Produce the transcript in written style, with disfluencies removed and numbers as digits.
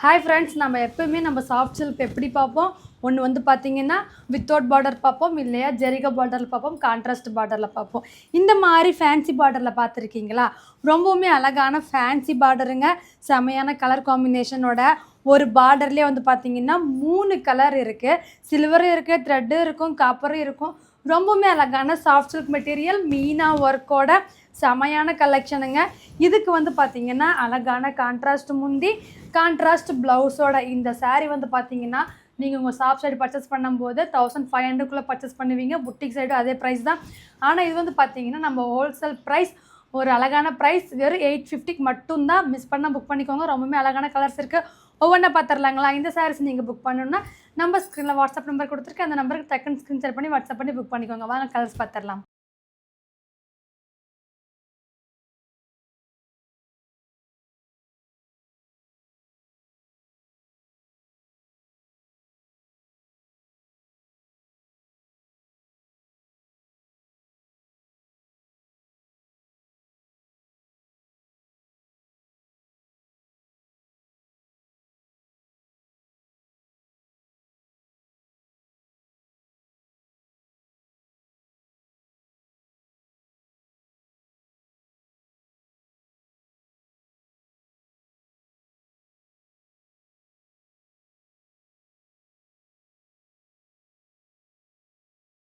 Hi friends, நம்ம எப்போயுமே நம்ம சாஃப்ட் சில்க் எப்படி பார்ப்போம்? ஒன்று வந்து பார்த்திங்கன்னா வித்தவுட் பார்டர் பார்ப்போம், இல்லையா ஜெரிகா பார்டரில் பார்ப்போம், கான்ட்ராஸ்ட் பார்டரில் பார்ப்போம். இந்த மாதிரி ஃபேன்சி பார்டரில் பார்த்துருக்கீங்களா? ரொம்பவுமே அழகான ஃபேன்சி பார்டருங்க. செமையான கலர் காம்பினேஷனோட ஒரு பார்டர்லேயே வந்து பார்த்திங்கன்னா 3 கலர் இருக்குது. சில்வரும் இருக்குது, த்ரெட்டும் இருக்கும், காப்பரும் இருக்கும். ரொம்பவுமே அழகான சாஃப்ட் சில்க் மெட்டீரியல், மீனா ஒர்க்கோட செமையான கலெக்ஷனுங்க. இதுக்கு வந்து பார்த்திங்கன்னா அழகான கான்ட்ராஸ்ட் முந்தி, கான்ட்ராஸ்ட் ப்ளவுஸோட இந்த சாரீ வந்து பார்த்திங்கன்னா நீங்கள் உங்கள் ஷாப் சைடு பர்ச்சேஸ் பண்ணும்போது 1500 பர்ச்சேஸ் பண்ணுவீங்க. புட்டிக் சைடு அதே ப்ரைஸ் தான். ஆனால் இது வந்து பார்த்திங்கன்னா நம்ம ஹோல்சேல் ப்ரைஸ், ஒரு அழகான ப்ரைஸ் வெறும் 850 மட்டும்தான். மிஸ் பண்ணால் புக் பண்ணிக்கோங்க. ரொம்பவுமே அழகான கலர்ஸ் இருக்குது. ஒவ்வொன்றா பார்த்துடலாங்களா? இந்த சாரீஸ் நீங்கள் புக் பண்ணணுன்னா நம்ம ஸ்க்ரீனில் வாட்ஸ்அப் நம்பர் கொடுத்துருக்கேன். அந்த நம்பருக்கு டக்குன்னு ஸ்க்ரீன் ஷேர் பண்ணி வாட்ஸ்அப் பண்ணி புக் பண்ணிக்கோங்க. வாங்க கலர்ஸ் பார்த்துடலாம்.